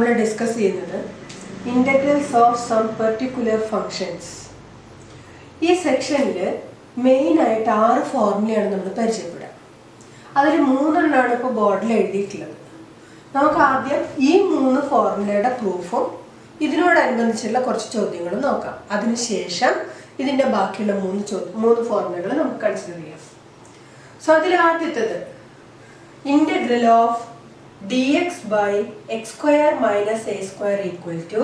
നമ്മൾ ഡിസ്കസ് ചെയ്യുന്നത് integrals of some particular functions. ഈ സെക്ഷനിൽ മെയിനായിട്ട് 6 ഫോർമുലയാണ് നമ്മൾ പരിചയപ്പെടുക. അതിൽ 3 ഇപ്പോൾ ബോർഡിൽ എഴുതിയിട്ടുള്ളത്. നമുക്ക് ആദ്യം ഈ 3 ഫോർമുലയുടെ പ്രൂഫും ഇതിനോടനുബന്ധിച്ചുള്ള കുറച്ച് ചോദ്യങ്ങളും നോക്കാം. അതിനുശേഷം ഇതിൻ്റെ ബാക്കിയുള്ള 3 ഫോർമുലകൾ നമുക്ക് കൺസിഡർ ചെയ്യാം. സോ അതിൽ ആദ്യത്തേത് integral of dx by x square minus a square equal to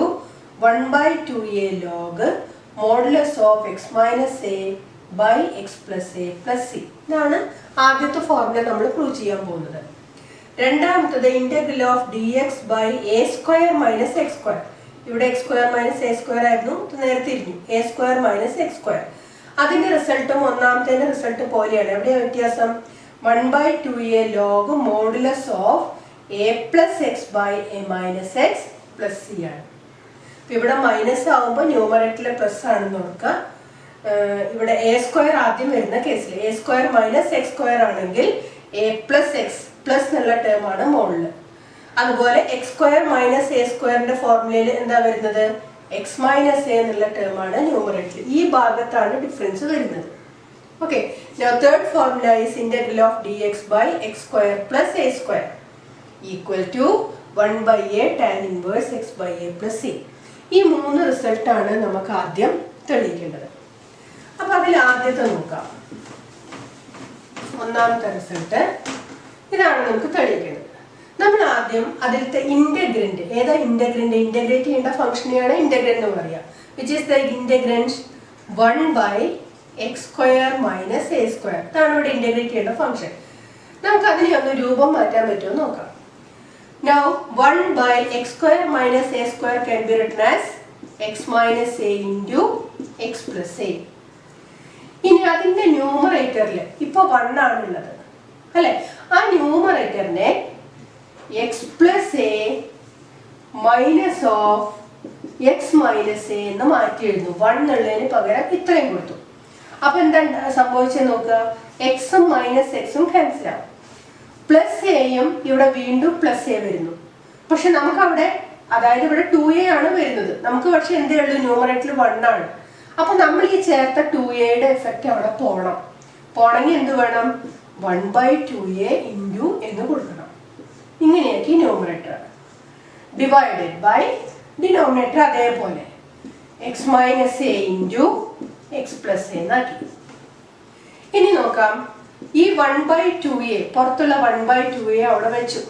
1 by 2a log modulus of x minus a by x plus a plus c. ഇതാണ് ആദ്യത്തെ ഫോർമുല നമ്മൾ പ്രൂവ് ചെയ്യാൻ പോകുന്നത്. രണ്ടാമത്തേത് integral of dx by a square minus x square. ഇവിടെ x square minus a square ആയിരുന്നു, നേരത്തെ ഇരുന്നു a square minus x square. അതിന്റെ റിസൾട്ടും ഒന്നാമത്തെ റിസൾട്ട് പോലെയാണ്. എവിടെയാണ് വ്യത്യാസം? 1 by 2a log modulus of a plus x by a minus x plus c ആണ്. ഇവിടെ മൈനസ് ആവുമ്പോൾ ന്യൂമറേറ്ററിലെ പ്ലസ് ആണെന്ന് ഓർക്കുക. ഇവിടെ എ സ്ക്വയർ ആദ്യം വരുന്ന കേസിൽ A square minus X square ആണെങ്കിൽ എ പ്ലസ് എക്സ് പ്ലസ് എന്നുള്ള ടേം ആണ് മോളിൽ. അതുപോലെ എക്സ് സ്ക്വയർ മൈനസ് എ സ്ക്വയറിന്റെ ഫോർമുലയിൽ എന്താ വരുന്നത്? എക്സ് മൈനസ് എ എന്നുള്ള ടേം ആണ് ന്യൂമറേറ്ററിൽ. ഈ ഭാഗത്താണ് ഡിഫറൻസ് വരുന്നത്. Okay, now third formula is integral of dx by x square plus a square equal to 1 by a tan inverse x by a plus c. ഈ 3 റിസൾട്ടാണ് നമുക്ക് ആദ്യം തെളിയിക്കേണ്ടത്. അപ്പോൾ അതിൽ ആദ്യത്തെ നോക്കാം. ഒന്നാമത്തെ റിസൾട്ട് ഇതാണ് നമുക്ക് തെളിയിക്കേണ്ടത്. നമ്മൾ ആദ്യം അതിലത്തെ ഇന്റഗ്രന്റ് ഏതാ? ഇന്റഗ്രേറ്റ് ചെയ്യേണ്ട ഫംഗ്ഷനെയാണ് ഇന്റഗ്രന്റ് എന്ന് പറയുക. Which is the integrand 1 by x square minus a square. ഇതാണ് ഇവിടെ ഇന്റഗ്രേറ്റ് ചെയ്യേണ്ട ഫംഗ്ഷൻ. നമുക്ക് അതിനെ ഒന്ന് രൂപം മാറ്റാൻ പറ്റുമോ നോക്കാം. Now 1 by x square minus a square can be written as x minus a into x plus a. ഇനി അതിന്റെ ന്യൂമറേറ്ററിൽ ഇപ്പോൾ 1 ആണുള്ളത് അല്ലെ? ആ ന്യൂമറേറ്ററിനെ x plus a minus of x minus a എന്ന് മാറ്റി എഴുതുന്നു. 1 എന്നുള്ളതിന് പകരം ഇത്രയും കൊടുത്തു. അപ്പൊ എന്താ സംഭവിച്ചത് നോക്കുക. എക്സും മൈനസ് എക്സും ക്യാൻസൽ ആവും. പ്ലസ് എയും ഇവിടെ വീണ്ടും പ്ലസ് എ വരുന്നു. പക്ഷെ നമുക്ക് അവിടെ അതായത് ഇവിടെ 2a ആണ് വരുന്നത്. നമുക്ക് പക്ഷെ എന്തേ ഉള്ളൂ? ന്യൂമറേറ്ററിൽ 1 ആണ്. അപ്പൊ നമ്മൾ ഈ ചേർത്ത 2aയുടെ എഫക്റ്റ് അവിടെ പോണെങ്കിൽ എന്ത് വേണം? 1 by 2a ഇൻറ്റു എന്ന് കൊടുക്കണം. ഇങ്ങനെയാക്കി ന്യൂമറേറ്റർ ഡിവൈഡഡ് ബൈ ഡിനോമിനേറ്റർ അതേപോലെ X minus A into X plus എന്നാക്കി. ഇനി നോക്കാം. ഈ 1 by 2a പുറത്തുള്ള 1 by 2a അവിടെ വെച്ചു.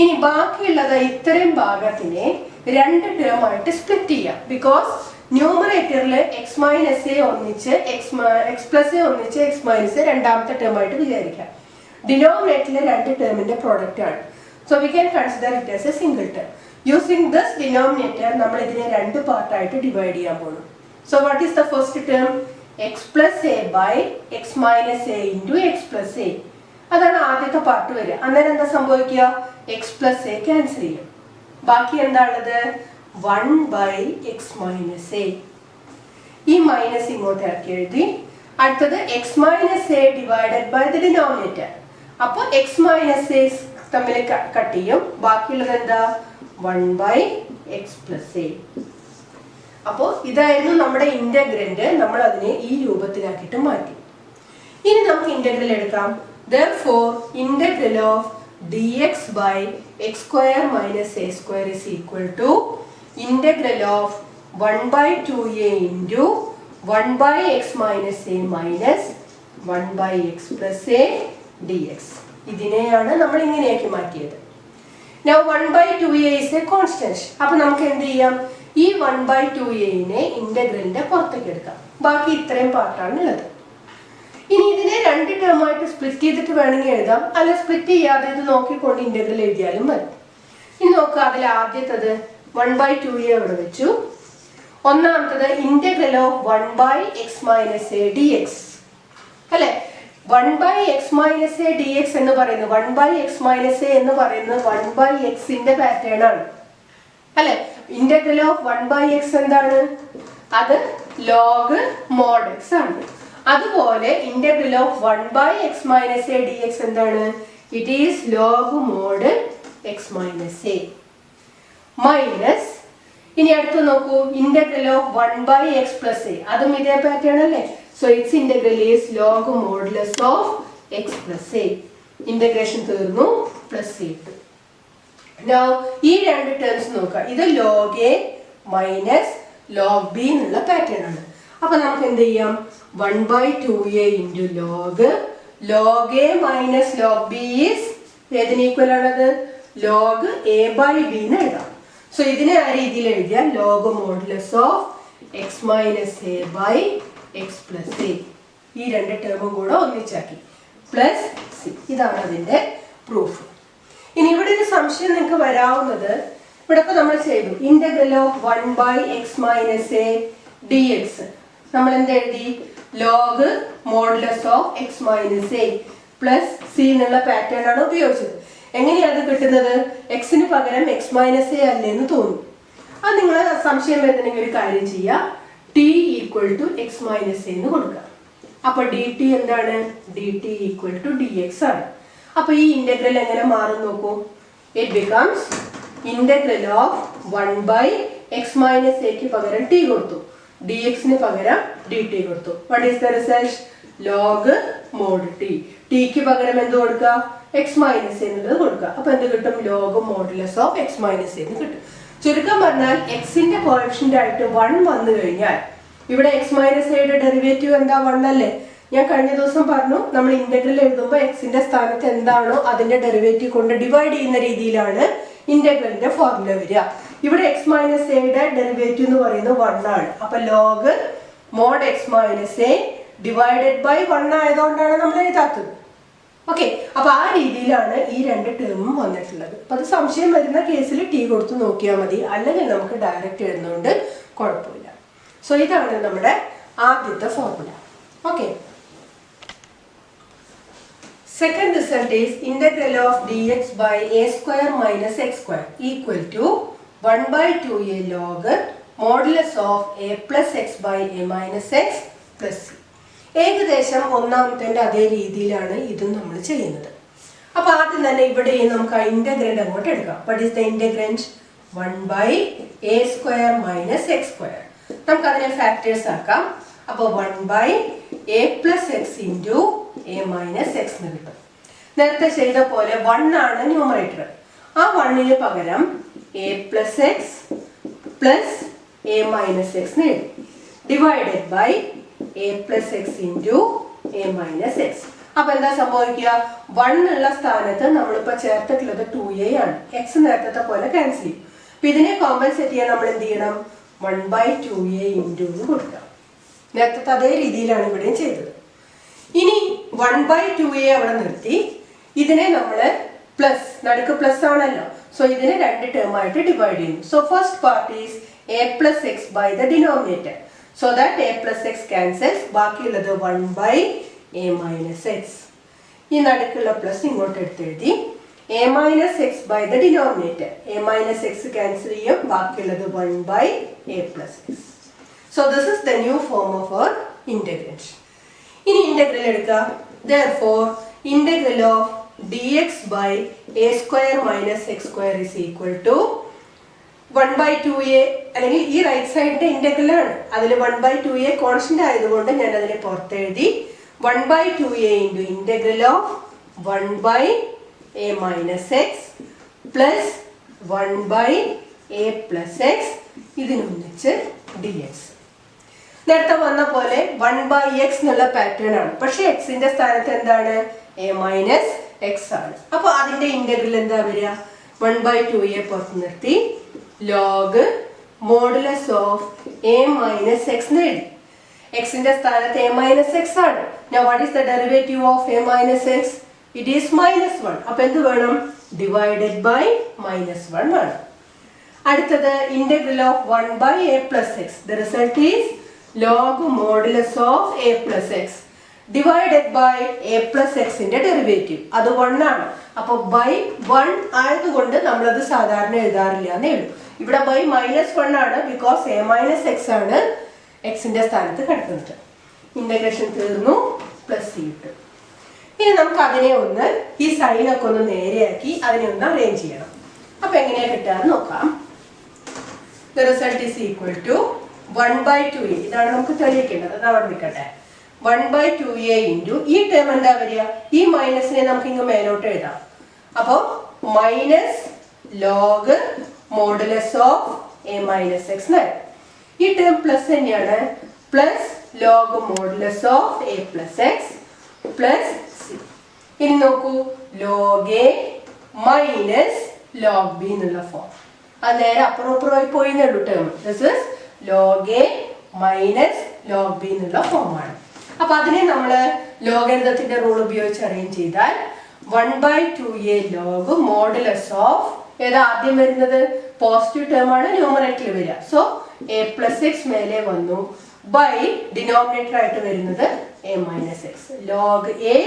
ഇനി ബാക്കിയുള്ളത് ഇത്രയും ഭാഗത്തിനെ 2 ടേം ആയിട്ട് സ്പ്ലിറ്റ് ചെയ്യാം. ബിക്കോസ് ന്യൂമറേറ്ററിൽ എക്സ് മൈനസ് എ ഒന്നിച്ച് എക്സ് പ്ലസ് എ ഒന്നിച്ച് എക്സ് മൈനസ് എ രണ്ടാമത്തെ ടേം ആയിട്ട് വിചാരിക്കാം. ഡിനോമിനേറ്ററിലെ 2 ടേമിന്റെ പ്രോഡക്റ്റ് ആണ്. So we can consider it as A single term. Using this denominator നമ്മൾ ഇതിനെ 2 പാർട്ടായിട്ട് ഡിവൈഡ് ചെയ്യാൻ പോകുന്നു. So what is the first term? X plus a by x minus a into x plus a. അതാണ് ആദ്യത്തെ part വരിക. അന്നേരം എന്താ സംഭവിക്കുക? x plus a ക്യാൻസൽ ചെയ്യും. ബാക്കി എന്താ ഉള്ളത്? 1 by x minus a. ഈ മൈനസ് ഇങ്ങോട്ട് ഇറക്കി എഴുതി. അടുത്തത് x minus a divided by the denominator. അപ്പോൾ x minus a തമ്മിൽ കട്ട് ചെയ്യും. ബാക്കിയുള്ളത് എന്താ? 1 by x plus a. അപ്പോൾ ഇതായിരുന്നു നമ്മുടെ ഇന്റഗ്രന്റ്. നമ്മൾ അതിനെ ഈ രൂപത്തിലാക്കിയിട്ട് മാറ്റി. ഇനി നമുക്ക് ഇന്റഗ്രൽ എടുക്കാം. Therefore integral of dx by x square minus a square is equal to integral of 1 by 2a into 1 by x minus a minus 1 by x plus a dx. ഇതിനെയാണ് നമ്മൾ ഇങ്ങനെയാക്കി മാറ്റിയത്. Now 1 by 2a is a constant. അപ്പോൾ നമുക്ക് എന്ത് ചെയ്യാം? ഈ 1 by 2a ഇന്റഗ്രലിന്റെ പുറത്തേക്ക് എടുക്കാം. ബാക്കി ഇത്രയും പാർട്ടാണ് ഉള്ളത്. ഇനി ഇതിനെ 2 ടേം ആയിട്ട് സ്പ്ലിറ്റ് ചെയ്തിട്ട് വേണമെങ്കിൽ എഴുതാം. അല്ല സ്പ്ലിറ്റ് ചെയ്യാതെ ഇത് നോക്കിക്കൊണ്ട് ഇന്റഗ്രൽ എഴുതിയാലും മതി. ഇനി നോക്കുക. അതിൽ ആദ്യത്തത് 1 by 2a അവിടെ വെച്ചു. ഒന്നാമത്തത് integral of 1 by x minus a dx അല്ലെ? 1 by x minus a dx എന്ന് പറയുന്നത് 1 by x minus a എന്ന് പറയുന്നത് 1 by x-ന്റെ പാറ്റേൺ ആണ് അല്ലെ? ഇന്റഗ്രൽ ഓഫ് 1 by x എന്താണ്? അത് ലോഗ് മോഡ് x ആണ്. അതുപോലെ integral of 1 by x minus a dx എന്താണ്? It is log mod x minus a. Minus ഇനി അടുത്ത് നോക്കൂ integral of 1/x plus a അതും ഇതേ പാറ്റേൺ അല്ലേ so it's integral is log modulus of x plus a integration തീർന്നു plus a ഇട്ടു now ഈ രണ്ട് ടേംസ് നോക്കുക ഇത് log a minus log b എന്നുള്ള പാറ്റേൺ ആണ് അപ്പൊ നമുക്ക് എന്ത് ചെയ്യാം 1/2a into log a minus log b is ഏതിന് ഈക്വൽ ആണത് log a by b എന്ന് എഴുതാം സോ ഇതിനെ ആ രീതിയിൽ എഴുതിയാൽ log modulus of x minus a by x plus a ഈ രണ്ട് ടേമും കൂടെ ഒന്നിച്ചാക്കി പ്ലസ് സി ഇതാണ് അതിൻ്റെ പ്രൂഫ് ഇനി ഇവിടെ ഒരു സംശയം നിങ്ങൾക്ക് വരാവുന്നത് ഇവിടെ ഇപ്പോൾ നമ്മൾ ചെയ്തു integral of 1/x minus A D X നമ്മൾ എന്ത് എഴുതി log modulus of x minus A plus C എന്നുള്ള പാറ്റേൺ ആണ് ഉപയോഗിച്ചത് എങ്ങനെയാണ് കിട്ടുന്നത് എക്സിന് പകരം എക്സ് മൈനസ് എ അല്ലേ എന്ന് തോന്നും അത് നിങ്ങൾ സംശയം വരുന്നുണ്ടെങ്കിൽ ഒരു കാര്യം ചെയ്യുക t equal to x minus a എന്ന് കൊടുക്കുക അപ്പൊ ഡി ടി എന്താണ് d t equal to d x ആണ് അപ്പൊ ഈ ഇന്റഗ്രൽ എങ്ങനെ മാറും നോക്കൂ it becomes integral of 1/x minus എക്ക് പകരം ടി കൊടുത്തു ഡി എക്സിന് പകരം ഡി ടി കൊടുത്തു what is the result log mod t ടിക്ക് പകരം എന്ത് കൊടുക്കുക എക്സ് മൈനസ് എന്നുള്ളത് കൊടുക്കുക അപ്പൊ എന്ത് കിട്ടും log modulus of x minus എന്ന് കിട്ടും ചുരുക്കം പറഞ്ഞാൽ എക്സിന്റെ കോഎഫിഷ്യന്റ് ആയിട്ട് 1 വന്നു കഴിഞ്ഞാൽ ഇവിടെ എക്സ് മൈനസ് എയുടെ ഡെറിവേറ്റീവ് എന്താ 1 അല്ലേ ഞാൻ കഴിഞ്ഞ ദിവസം പറഞ്ഞു നമ്മൾ ഇന്റഗ്രൽ എഴുതുമ്പോൾ എക്സിന്റെ സ്ഥാനത്ത് എന്താണോ അതിന്റെ ഡെറിവേറ്റീവ് കൊണ്ട് ഡിവൈഡ് ചെയ്യുന്ന രീതിയിലാണ് ഇന്റഗ്രലിന്റെ ഫോർമുല വരിക ഇവിടെ എക്സ് മൈനസ് എയുടെ ഡെറിവേറ്റീവ് എന്ന് പറയുന്നത് 1 ആണ് അപ്പൊ log mod x minus a divided by 1 ആയതുകൊണ്ടാണ് നമ്മൾ എഴുതാത്തത് ഓക്കെ അപ്പൊ ആ രീതിയിലാണ് ഈ രണ്ട് ടേമും വന്നിട്ടുള്ളത് അപ്പൊ അത് സംശയം വരുന്ന കേസിൽ ടി കൊടുത്ത് നോക്കിയാൽ മതി അല്ലെങ്കിൽ നമുക്ക് ഡയറക്റ്റ് എഴുതുന്നതുകൊണ്ട് കുഴപ്പമില്ല സോ ഇതാണ് നമ്മുടെ ആദ്യത്തെ formula okay second result is integral of dx by a square minus x square equal to 1/2a log modulus of a plus x by a minus x plus c ഏകദേശം ഒന്നാമത്തെ അതേ രീതിയിലാണ് ഇതും നമ്മൾ ചെയ്യുന്നത് അപ്പൊ ആദ്യം തന്നെ ഇവിടെ നമുക്ക് ഇന്റഗ്രന്റ് അങ്ങോട്ട് എടുക്കാം what is the integrand 1/a square minus x square നമുക്ക് അതിനെ ഫാക്ടേഴ്സ് ആക്കാം അപ്പൊ 1/a plus x into a minus x എന്ന് കിട്ടും നേരത്തെ ചെയ്ത പോലെ 1 ആണ് ന്യൂമറേറ്റർ ആ 1ന് പകരം a plus x plus a minus x എന്ന് എഴുതി divided by a plus x into a minus x അപ്പൊ എന്താ സംഭവിക്കുക 1 ഉള്ള സ്ഥാനത്ത് നമ്മളിപ്പോ ചേർത്തിട്ടുള്ളത് 2a ആണ് x നേരത്തെ പോലെ ക്യാൻസൽ ചെയ്യും അപ്പൊ ഇതിനെ കോമ്പൻസേറ്റ് ചെയ്യാൻ നമ്മൾ എന്ത് ചെയ്യണം 1/2a into എന്ന് കൊടുക്കാം നേരത്തെ അതേ രീതിയിലാണ് ഇവിടെയും ചെയ്തത് ഇനി 1/2a അവിടെ നിർത്തി ഇതിനെ നമ്മൾ പ്ലസ് നടുക്ക് പ്ലസ് ആണല്ലോ സോ ഇതിനെ രണ്ട് ടേം ആയിട്ട് ഡിവൈഡ് ചെയ്യുന്നു so first part is a plus x by the denominator so that a plus x cancels ബാക്കിയുള്ളത് 1/a minus x ഈ നടുക്കുള്ള പ്ലസ് ഇങ്ങോട്ട് എടുത്തെഴുതി a minus x by the denominator a minus x cancel ചെയ്യും ബാക്കിയുള്ളത് 1/a plus x so this is the new form of our integrand ഇനി integral എടുക്കുക therefore integral of dx by a square minus x square is equal to 1/2a അല്ലെങ്കിൽ ഈ right സൈഡിന്റെ integral ആണ് അതിൽ 1/2a constant ആയതുകൊണ്ട് ഞാൻ അതിനെ പുറത്തെഴുതി 1/2a into integral of 1/a minus x plus 1/a plus x ഇതിനൊന്നിച്ച് dx നേരത്തെ വന്ന പോലെ 1/x എന്നുള്ള പാറ്റേൺ ആണ് പക്ഷെ എക്സിന്റെ സ്ഥാനത്ത് എന്താണ് a minus x ആണ് അപ്പൊ അതിന്റെ ഇന്റഗ്രൽ എന്താ വരിക 1/2a പുറത്ത് നിർത്തി log modulus of a minus x എന്ന് എഴുതി എക്സിന്റെ സ്ഥാനത്ത് a minus x ആണ് now what is the derivative of a minus x it is -1 അപ്പൊ എന്ത് വേണം ഡിവൈഡഡ് ബൈ -1 വേണം അടുത്തത് integral of 1/a plus x the result is log modulus of a plus x divided by a plus x ന്റെ derivative അത് 1 ആണ് അപ്പൊ by 1 ആയതുകൊണ്ട് നമ്മൾ അത് സാധാരണ എഴുതാറില്ല എന്നേ ഉള്ളൂ ഇവിടെ ബൈ -1 ആണ് ബിക്കോസ് a minus x ആണ് എക്സിന്റെ സ്ഥാനത്ത് കിടക്കുന്നത് ഇന്റഗ്രേഷൻ തീർന്നു പ്ലസ് സി ഇട്ടു ഇനി നമുക്ക് അതിനെ ഒന്ന് ഈ സൈനൊക്കെ ഒന്ന് നേരെയാക്കി അതിനെ ഒന്ന് അറേഞ്ച് ചെയ്യണം അപ്പൊ എങ്ങനെയാ കിട്ടാന്ന് നോക്കാം the result is equal to 1 by 2a. ഇതാണ് നമുക്ക് തെളിയിക്കേണ്ടത്. അത് അവിടെ നിൽക്കട്ടെ. 1 by 2a into ഈ ടേം എന്താ വരിക? ഈ മൈനസിനെ നമുക്ക് ഇങ്ങ് മേലോട്ട് എഴുതാം. അപ്പോൾ minus log modulus of a minus X എന്നായി. ഈ ടേം പ്ലസ് തന്നെയാണ്. Plus log modulus of a plus X plus C. ഇനി നോക്കൂ, log a minus log b എന്നുള്ള ഫോം. അത് നേരെ അപ്പുറമായി പോയി എന്നുള്ളൂ term. This is log a minus log b എന്നുള്ള ഫോമാണ്. അപ്പൊ അതിനെ നമ്മൾ ലോഗരിതത്തിന്റെ റൂൾ ഉപയോഗിച്ച് അറേഞ്ച് ചെയ്താൽ 1 by 2a log modulus of ഏതാ ആദ്യം വരുന്നത്? പോസിറ്റീവ് ടേം ആണ് ന്യൂമറേറ്ററിൽ വരിക. സോ a പ്ലസ് എക്സ് മേലെ വന്നു ബൈ ഡിനോമിനേറ്റർ ആയിട്ട് വരുന്നത് a minus x. Log a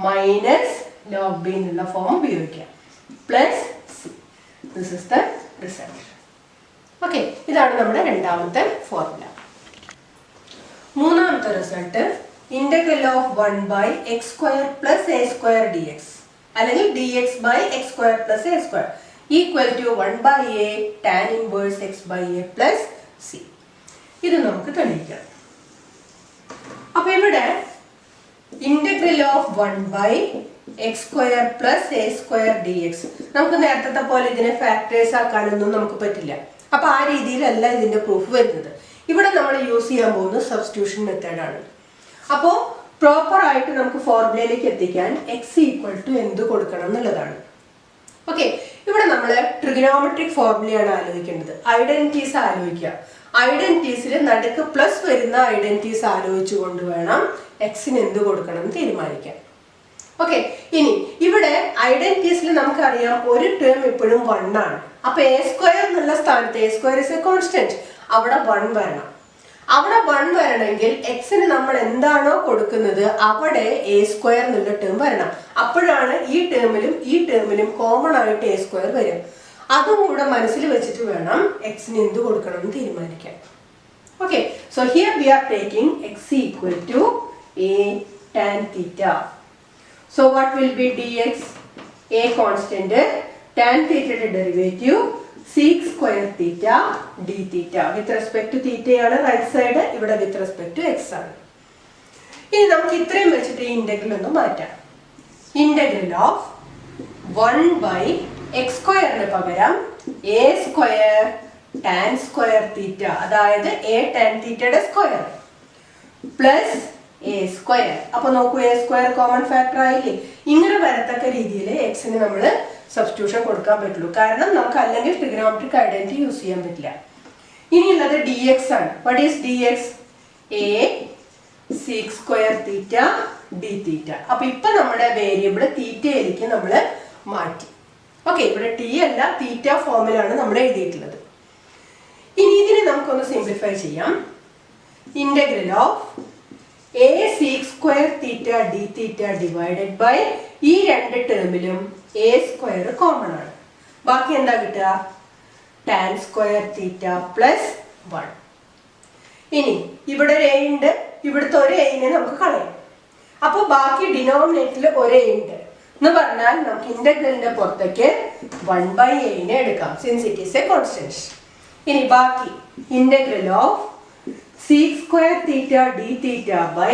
minus log b എന്നുള്ള ഫോം ഉപയോഗിക്കാം. Plus c. This is the result. Okay, ഇതാണ് നമ്മുടെ രണ്ടാമത്തെ ഫോർമുല. മൂന്നാമത്തെ result integral of 1 by x square plus a square dx അല്ലെങ്കിൽ dx by x square plus a square equal to 1 by a tan inverse x by a plus c. ഇത് നമുക്ക് തെളിയിക്കാം. അപ്പൊ ഇവിടെ integral of 1 by x square plus a square dx നമുക്ക് നേരത്തെ പോലെ ഇതിനെ ഫാക്ടേഴ്സ് ആക്കാനൊന്നും നമുക്ക് പറ്റില്ല. അപ്പൊ ആ രീതിയിലല്ല ഇതിന്റെ പ്രൂഫ് വരുന്നത്. ഇവിടെ നമ്മൾ യൂസ് ചെയ്യാൻ പോകുന്ന സബ്സ്റ്റിറ്റ്യൂഷൻ മെത്തേഡാണ്. അപ്പോൾ പ്രോപ്പർ ആയിട്ട് നമുക്ക് ഫോർമുലയിലേക്ക് എത്തിക്കാൻ എക്സ് ഈക്വൽ ടു എന്ത് കൊടുക്കണം എന്നുള്ളതാണ്. ഓക്കെ, ഇവിടെ നമ്മൾ ട്രിഗണോമെട്രിക് ഫോർമുലയാണ് ആലോചിക്കേണ്ടത്. ഐഡന്റിറ്റീസ് ആലോചിക്കുക. ഐഡന്റിറ്റീസിൽ നടുക്ക് പ്ലസ് വരുന്ന ഐഡന്റിറ്റീസ് ആലോചിച്ചുകൊണ്ട് വേണം എക്സിന് എന്ത് കൊടുക്കണം എന്ന് തീരുമാനിക്കാൻ. ഓക്കെ, ഇനി ഇവിടെ ഐഡന്റിറ്റീസിൽ നമുക്കറിയാം ഒരു ടേം എപ്പോഴും 1 ആണ്. അപ്പൊ എ സ്ക്വയർ എന്നുള്ള സ്ഥാനത്ത് A square is A constant, അവിടെ 1 വരണം. അവിടെ 1 വരണമെങ്കിൽ എക്സിന് നമ്മൾ എന്താണോ കൊടുക്കുന്നത് അവിടെ എ സ്ക്വയർ എന്നുള്ള ടേം വരണം. അപ്പോഴാണ് ഈ ടേമിലും കോമൺ ആയിട്ട് എ സ്ക്വയർ വരും. അതും കൂടെ മനസ്സിൽ വെച്ചിട്ട് വേണം എക്സിന് എന്ത് കൊടുക്കണം എന്ന് തീരുമാനിക്കാൻ. Okay, so here we are taking x equal to a tan theta. So what will be dx? A constant, tan theta derivative sec square theta d theta. With respect to theta ആണ് right side, ഇവിടെ with respect to x ആണ്. ഇനി നമുക്ക് ഇത്രയും വെച്ചിട്ട് ഈ integral ഒന്ന് മാറ്റാം. ഇന്റഗ്രൽ ഓഫ് 1 by x സ്ക്വയറിന് പകരം a square tan square theta, അതായത് a tan theta square plus a square. അപ്പൊ നോക്കൂ, a സ്ക്വയർ കോമൺ ഫാക്ടർ ആയില്ലേ? ഇങ്ങനെ വരത്തക്ക രീതിയിൽ എക്സിന് നമ്മൾ സബ്സ്റ്റിറ്റ്യൂഷൻ കൊടുക്കാൻ പറ്റുള്ളൂ. കാരണം നമുക്ക് അല്ലെങ്കിൽ ട്രിഗണോമെട്രിക് ഐഡന്റിറ്റി യൂസ് ചെയ്യാൻ പറ്റില്ല. ഇനിയുള്ളത് dx ആണ്. What is dx? a sec square theta d തീറ്റ. അപ്പൊ ഇപ്പൊ നമ്മുടെ വേരിയബിൾ തീറ്റയിലേക്ക് നമ്മൾ മാറ്റി. ഓക്കെ, ഇവിടെ ടി അല്ല തീറ്റ ഫോമിലാണ് നമ്മൾ എഴുതിയിട്ടുള്ളത്. ഇനി ഇതിനെ നമുക്കൊന്ന് സിംപ്ലിഫൈ ചെയ്യാം. Integral of a sec square theta d theta divided by ഈ രണ്ട് ടേമിലും a സ്ക്വയർ കോമൺ ആണ്. ബാക്കി എന്താ കിട്ടുക? tan square theta plus 1. ഇനി ഇവിടെ ഒരു a ഉണ്ട്, ഇവിടുത്തെ ഒരു a നമുക്ക് കളയാം. അപ്പോൾ ബാക്കി ഡിനോമിനേറ്ററിൽ ഒരു a ഉണ്ട് എന്ന് പറഞ്ഞാൽ നമുക്ക് ഇന്റഗ്രലിന്റെ പുറത്തേക്ക് 1 by a എടുക്കാം, since it is A constant. ഇനി ബാക്കി integral of sec square theta d theta by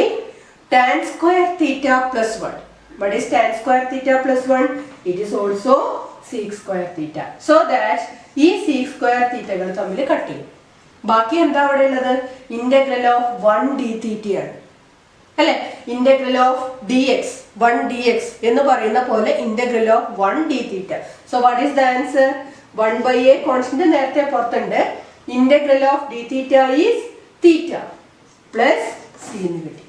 tan square theta plus 1. What is tan square theta plus 1? It is also sec square theta. So that ഈ sec square theta കൾ തമ്മിൽ cut ചെയ്യും. ബാക്കി എന്താ അവിടെ ഉള്ളത്? ഇന്റഗ്രൽ ഓഫ് 1 d theta ആണ് അല്ലെ? ഇന്റഗ്രൽ ഓഫ് dx 1 dx എന്ന് പറയുന്ന പോലെ integral of 1 d theta. So what is the answer? 1 by a constant നേരത്തെ പുറത്തുണ്ട്. Integral of d theta is theta plus C എന്ന് കിട്ടി.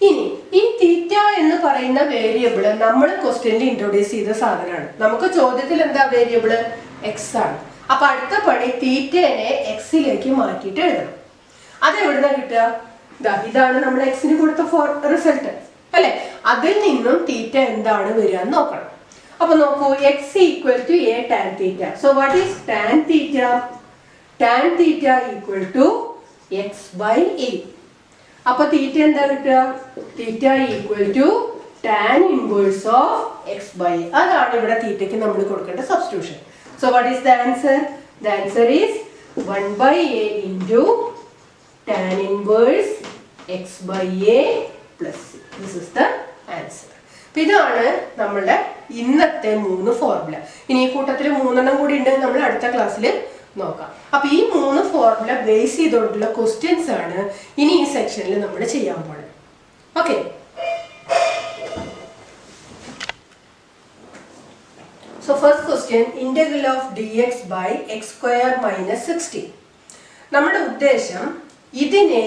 ഇനി ഈ തീറ്റ എന്ന് പറയുന്ന വേരിയബിള് നമ്മൾ ക്വസ്റ്റ്യനിൽ ഇൻട്രൊഡ്യൂസ് ചെയ്ത സാധനമാണ്. നമുക്ക് ചോദ്യത്തിൽ എന്താ വേരിയബിള്? എക്സ് ആണ്. അപ്പൊ അടുത്ത പണി തീറ്റനെ എക്സിലേക്ക് മാറ്റിയിട്ട് എഴുതണം. അതെവിടുന്ന കിട്ടുക? ഇതാണ് നമ്മൾ എക്സിന് കൊടുത്ത റിസൾട്ട് അല്ലെ? അതിൽ നിന്നും തീറ്റ എന്താണ് വരിക എന്ന് നോക്കണം. അപ്പൊ നോക്കൂ, x equal to a tan theta. So what is tan theta? Tan theta equal to x by a. അപ്പൊ തീറ്റ എന്താ കിട്ടുക? Theta equal to tan inverse of x by a. അതാണ് ഇവിടെ തീറ്റയ്ക്ക് നമ്മൾ കൊടുക്കേണ്ട substitution. So what is the answer? The answer is 1/a into tan inverse x by a plus c. This is the answer. അപ്പോൾ ഇതാണ് നമ്മളുടെ ഇന്നത്തെ 3 formula. ഇനി ഈ കൂട്ടത്തിൽ 3 കൂടി ഉണ്ടെങ്കിൽ നമ്മൾ അടുത്ത ക്ലാസ്സിൽ നോക്കാം. അപ്പോൾ ഈ 3 ഫോർമുല ബേസ് ചെയ്തുകൊണ്ടുള്ള ക്വസ്റ്റ്യൻസ് ആണ് ഇനി ഈ സെക്ഷനിൽ നമ്മൾ ചെയ്യാൻ പോകുന്നത്. Okay, so first question, integral of dx by x square minus 16. നമ്മുടെ ഉദ്ദേശം ഇതിനെ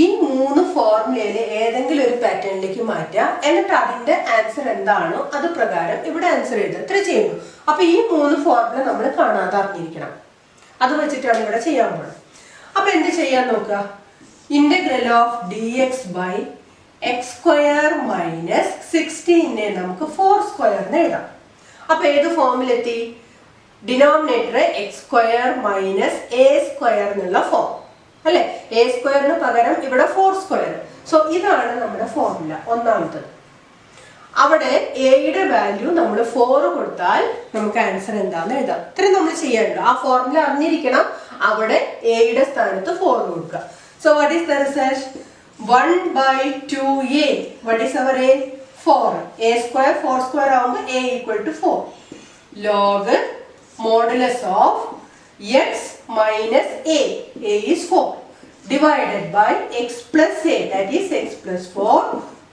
ഈ 3 ഫോർമുലയിൽ ഏതെങ്കിലും ഒരു പാറ്റേണിലേക്ക് മാറ്റുക, എന്നിട്ട് അതിന്റെ ആൻസർ എന്താണോ അത് പ്രകാരം ഇവിടെ ആൻസർ എഴുതുക. ഇത്ര ചെയ്യുന്നു. അപ്പൊ ഈ 3 ഫോർമുല നമ്മൾ കാണാതെ അറിഞ്ഞിരിക്കണം. അത് വെച്ചിട്ടാണ് ഇവിടെ ചെയ്യാൻ പോകുന്നത്. അപ്പൊ എന്ത് ചെയ്യാൻ നോക്കുക? Integral of d x by x square minus 16 നമുക്ക് 4 സ്ക്വയർ എഴുതാം. അപ്പൊ ഏത് ഫോമിലെത്തി? Denominator x square minus a square എന്നുള്ള ഫോം അല്ലെ? എ സ്ക്വയറിന് പകരം ഇവിടെ 4 സ്ക്വയർ. സോ ഇതാണ് നമ്മുടെ ഫോർമുല ഒന്നാമത്തത്. അവിടെ എയുടെ വാല്യൂ നമ്മൾ 4 കൊടുത്താൽ നമുക്ക് ആൻസർ എന്താണെന്ന് എഴുതാം. ഇത്രയും നമ്മൾ ചെയ്യാനുള്ളൂ. ആ ഫോർമുല അറിഞ്ഞിരിക്കണം. അവിടെ എയുടെ സ്ഥാനത്ത് 4 കൊടുക്കുക. So what is the result? 1/2a. What is our a? 4. a square 4 square ആവുമ്പോൾ a equal to 4. log modulus of x minus a. a is 4 divided by x plus a, that is x plus 4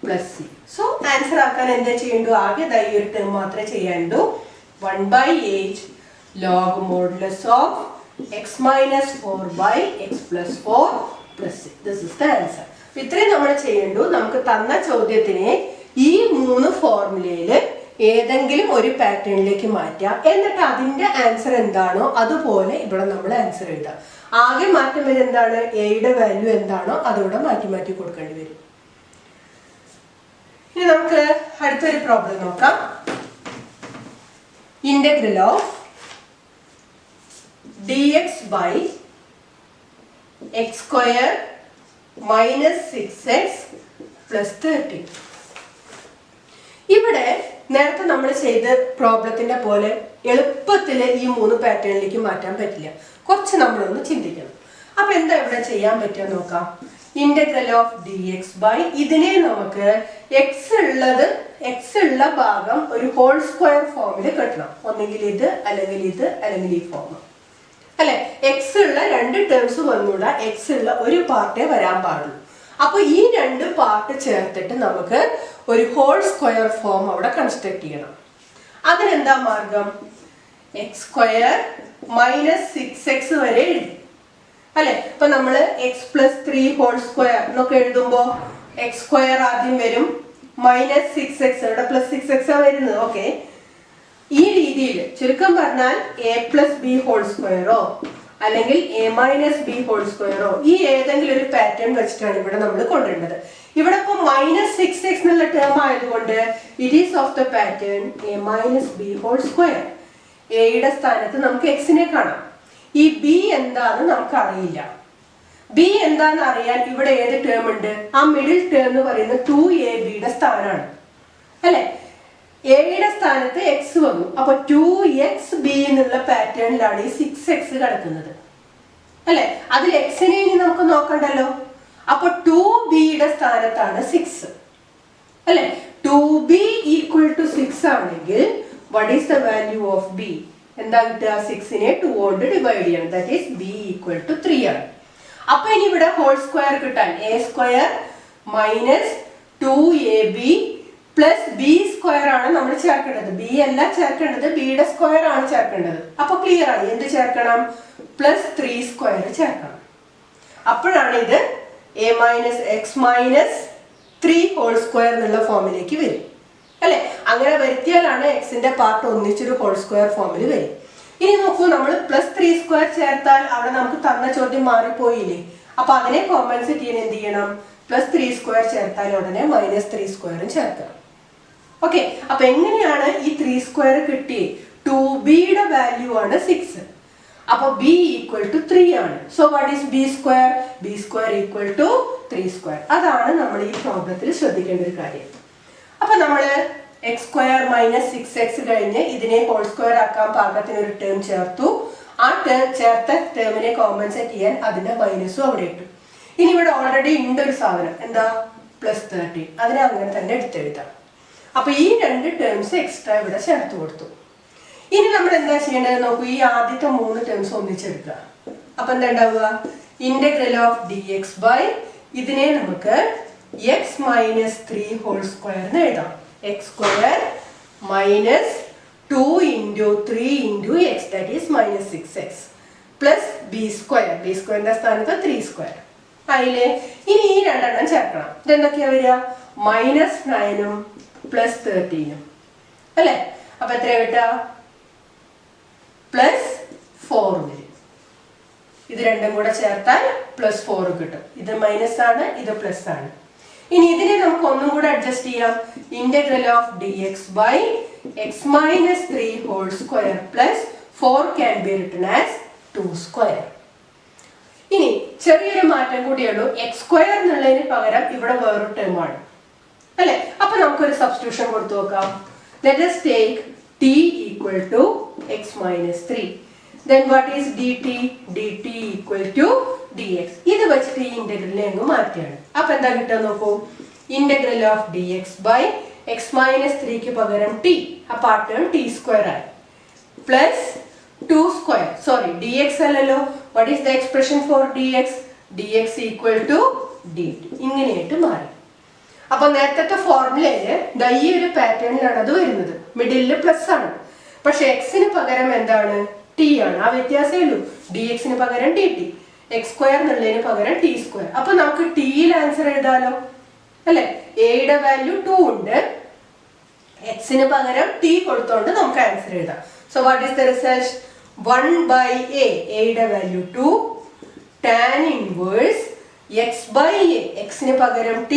plus c. So answer ആക്കാൻ എന്താ ചെയ്യേണ്ടു? ആകെ ഈ ഒരു term മാത്രമേ ചെയ്യാനുള്ളൂ. 1/8 log modulus of x minus 4 by x plus 4 plus c. This is the answer. ഇത്രയും നമ്മൾ ചെയ്യേണ്ടു. നമുക്ക് തന്ന ചോദ്യത്തിനെ ഈ 3 ഫോർമുലയിൽ ഏതെങ്കിലും ഒരു പാറ്റേണിലേക്ക് മാറ്റുക, എന്നിട്ട് അതിന്റെ ആൻസർ എന്താണോ അതുപോലെ ഇവിടെ നമ്മൾ ആൻസർ എഴുതാം. ആകെ മാറ്റം വരെ എന്താണ്? എയുടെ വാല്യൂ എന്താണോ അതിവിടെ മാറ്റി മാറ്റി കൊടുക്കേണ്ടി വരും. ഇനി നമുക്ക് അടുത്തൊരു പ്രോബ്ലം നോക്കാം. Integral of dx by x square minus 6x plus 13. ഇവിടെ നേരത്തെ നമ്മൾ ചെയ്ത പ്രോബ്ലത്തിന്റെ പോലെ എളുപ്പത്തിൽ ഈ 3 പാറ്റേണിലേക്ക് മാറ്റാൻ പറ്റില്ല. കുറച്ച് നമ്മളൊന്ന് ചിന്തിക്കണം. അപ്പൊ എന്താ ഇവിടെ ചെയ്യാൻ പറ്റുക നോക്കാം. Integral of d x by ഇതിനെ നമുക്ക് എക്സ് ഉള്ള ഭാഗം ഒരു ഹോൾ സ്ക്വയർ ഫോമിൽ കെട്ടണം. ഒന്നെങ്കിൽ ഇത്, അല്ലെങ്കിൽ ഇത്, അല്ലെങ്കിൽ ഈ ഫോം അല്ലെ? എക്സ് ഉള്ള 2 ടേംസ് വന്നൂടാ, എക്സ് ഉള്ള ഒരു പാർട്ടേ വരാൻ പാടുള്ളൂ. അപ്പൊ ഈ 2 പാർട്ട് ചേർത്തിട്ട് നമുക്ക് ഒരു ഹോൾ സ്ക്വയർ ഫോം അവിടെ കൺസ്ട്രക്ട് ചെയ്യണം. അതിനെന്താ മാർഗം? എക്സ് സ്ക്വയർ മൈനസ് 6x വരെ എഴുതി അല്ലെ? ഇപ്പൊ നമ്മള് എക്സ് പ്ലസ് 3 ഹോൾ സ്ക്വയർ എന്നൊക്കെ എഴുതുമ്പോ എക്സ് സ്ക്വയർ ആദ്യം വരും, മൈനസ് 6x, ഇവിടെ പ്ലസ് 6x ആ വരുന്നത്. ഓക്കെ, ഈ രീതിയിൽ ചുരുക്കം പറഞ്ഞാൽ എ പ്ലസ് ബി ഹോൾ സ്ക്വയറോ അല്ലെങ്കിൽ എ മൈനസ് ബി ഹോൾ സ്ക്വയറോ ഈ ഏതെങ്കിലും ഒരു പാറ്റേൺ വെച്ചിട്ടാണ് ഇവിടെ നമ്മൾ കൊണ്ടുവരേണ്ടത്. ഇവിടെ ഇപ്പൊ മൈനസ് 6x എന്നുള്ള ടേം ആയതുകൊണ്ട് it is of the pattern a minus b whole square. എയുടെ സ്ഥാനത്ത് നമുക്ക് എക്സിനെ കാണാം. ഈ ബി എന്താന്ന് നമുക്ക് അറിയില്ല. ബി എന്താന്ന് അറിയാൻ ഇവിടെ ഏത് ടേം ഉണ്ട്? ആ മിഡിൽ ടേം എന്ന് പറയുന്നത് 2ab സ്ഥാനമാണ് അല്ലെ? എയുടെ സ്ഥാനത്ത് എക്സ് വന്നു. അപ്പൊ 2xb എന്നുള്ള പാറ്റേണിലാണ് ഈ 6x കിടക്കുന്നത് അല്ലെ? അതിൽ എക്സിനെ ഇനി നമുക്ക് നോക്കണ്ടല്ലോ. അപ്പൊ 2bയുടെ സ്ഥാനത്താണ് 6 അല്ലെ? 2b ഈക്വൽ ടു 6 ആണെങ്കിൽ what is the value of b? എന്താ കിട്ടുക? 6നെ 2 കൊണ്ട് ഡിവൈഡ് ചെയ്യണം. That is b equal to 3 ആണ്. അപ്പൊ ഇനി ഇവിടെ ഹോൾ സ്ക്വയർ കിട്ടാൻ a സ്ക്വയർ minus 2ab plus b square ആണ് നമ്മൾ ചേർക്കേണ്ടത്. ബി അല്ല ചേർക്കേണ്ടത്, ബിയുടെ സ്ക്വയർ ആണ് ചേർക്കേണ്ടത്. അപ്പൊ ക്ലിയർ ആണ്. എന്ത് ചേർക്കണം? പ്ലസ് 3 സ്ക്വയർ ചേർക്കണം. അപ്പോഴാണ് ഇത് a minus x minus 3 whole square എന്നുള്ള ഫോമിലേക്ക് വരും അല്ലെ? അങ്ങനെ വരുത്തിയാലാണ് എക്സിന്റെ പാർട്ട് ഒന്നിച്ചൊരു ഹോൾ സ്ക്വയർ ഫോമിൽ വരും. ഇനി നോക്കൂ, നമ്മൾ പ്ലസ് 3 സ്ക്വയർ ചേർത്താൽ അവിടെ നമുക്ക് തന്ന ചോദ്യം മാറിപ്പോയില്ലേ? അപ്പൊ അതിനെ കോമ്പൻസേറ്റ് ചെയ്യാൻ എന്ത് ചെയ്യണം? പ്ലസ് 3 സ്ക്വയർ ചേർത്താൽ ഉടനെ മൈനസ് 3 സ്ക്വയറും ചേർക്കണം. ഓക്കെ, അപ്പൊ എങ്ങനെയാണ് ഈ 3 സ്ക്വയർ കിട്ടി? 2bയുടെ വാല്യൂ ആണ് 6. അപ്പൊ b ഈക്വൽ ടു 3 ആണ്. So what is b square? b square equal to 3 square. അതാണ് നമ്മൾ ഈ പ്രോബ്ലത്തിൽ ശ്രദ്ധിക്കേണ്ട ഒരു കാര്യം. അപ്പൊ നമ്മള് എക്സ് സ്ക്വയർ മൈനസ് 6x കഴിഞ്ഞ് ഇതിനെ ഹോൾ സ്ക്വയർ ആക്കാൻ പാകത്തിന് ഒരു ടേം ചേർത്തു. ആ ചേർത്ത ടേമിനെ കോമ്പൻസേറ്റ് ചെയ്യാൻ അതിന്റെ മൈനസും അവിടെ ഇട്ടു. ഇനി ഇവിടെ ഓൾറെഡി ഉണ്ട് ഒരു സാധനം, എന്താ +13, അതിനെ അങ്ങനെ തന്നെ എടുത്തെഴുതാം. അപ്പൊ ഈ 2 ടേംസ് എക്സ്ട്രാ ഇവിടെ ചേർത്ത് കൊടുത്തു. ഇനി നമ്മൾ എന്താ ചെയ്യേണ്ടത് നോക്കൂ, ഈ ആദ്യത്തെ 3 ടേംസ് ഒന്നിച്ചെടുക്കുക. അപ്പൊ എന്താ ഉണ്ടാവുക, ഇന്റഗ്രൽ ഓഫ് dx ബൈ ഇതിനെ നമുക്ക് x - 3 ഹോൾ സ്ക്വയർ എന്ന് എഴുതാം. x² - 2 × 3 × x, that is -6x plus b², b² സ്ഥാനത്ത് 3² ആയില്ലേ. ഇനി ഈ 2 എണ്ണം ചേർക്കണം. ഇതെന്തൊക്കെയാ വരിക, -9 +13 അല്ലെ. അപ്പൊ എത്ര കിട്ടുക, +4 വരും. ഇത് രണ്ടും കൂടെ ചേർത്താൽ +4 കിട്ടും. ഇത് മൈനസ് ആണ്, ഇത് പ്ലസ് ആണ്. ഇനി ഇതിനെ നമുക്ക് ഒന്നും കൂടെ അഡ്ജസ്റ്റ് ചെയ്യാം. Integral of dx by x - 3 whole square plus 4 can be written as 2². ഇനി ചെറിയൊരു മാറ്റം കൂടിയുള്ളൂ, x² എന്നുള്ളതിന് പകരം ഇവിടെ വേറൊരു ടേം ആണ് അല്ലെ. അപ്പൊ നമുക്കൊരു സബ്സ്റ്റിറ്റ്യൂഷൻ കൊടുത്തു നോക്കാം. Let us take t equal to x - 3. Then what is dt? dt equal to dx. ഇത് വെച്ചിട്ട് ഈ ഇന്റഗ്രലിനെ അങ്ങ് മാറ്റിയാണ്. അപ്പൊ എന്താ കിട്ടുക നോക്കൂ, integral of dx by x - 3ക്ക് പകരം t, അപ്പൊ ആ ടേം t² ആയി, പ്ലസ് 2². സോറി, dx അല്ലല്ലോ. what is the expression for dx? dx equal to dt. ഇങ്ങനെയായിട്ട് മാറി. അപ്പൊ നേരത്തെ ഫോർമുലയില് ഈ ഒരു പാറ്റേണിലാണ് അത് വരുന്നത്. മിഡിലില് പ്ലസ് ആണ്, പക്ഷെ എക്സിന് പകരം എന്താണ്, ടി ആണ്. ആ വ്യത്യാസമേ ഉള്ളൂ. dx പകരം dt, x² എന്നുള്ളതിന് പകരം t². അപ്പൊ നമുക്ക് ടിയിൽ ആൻസർ എഴുതാലോ അല്ലെ. എയുടെ വാല്യൂ 2 ഉണ്ട്, എക്സിന് പകരം t കൊടുത്തോണ്ട് നമുക്ക് ആൻസർ എഴുതാം. So what is the result, 1/a, എയുടെ വാല്യൂ 2, tan ഇൻവേഴ്സ് x/a, എക്സിന് പകരം t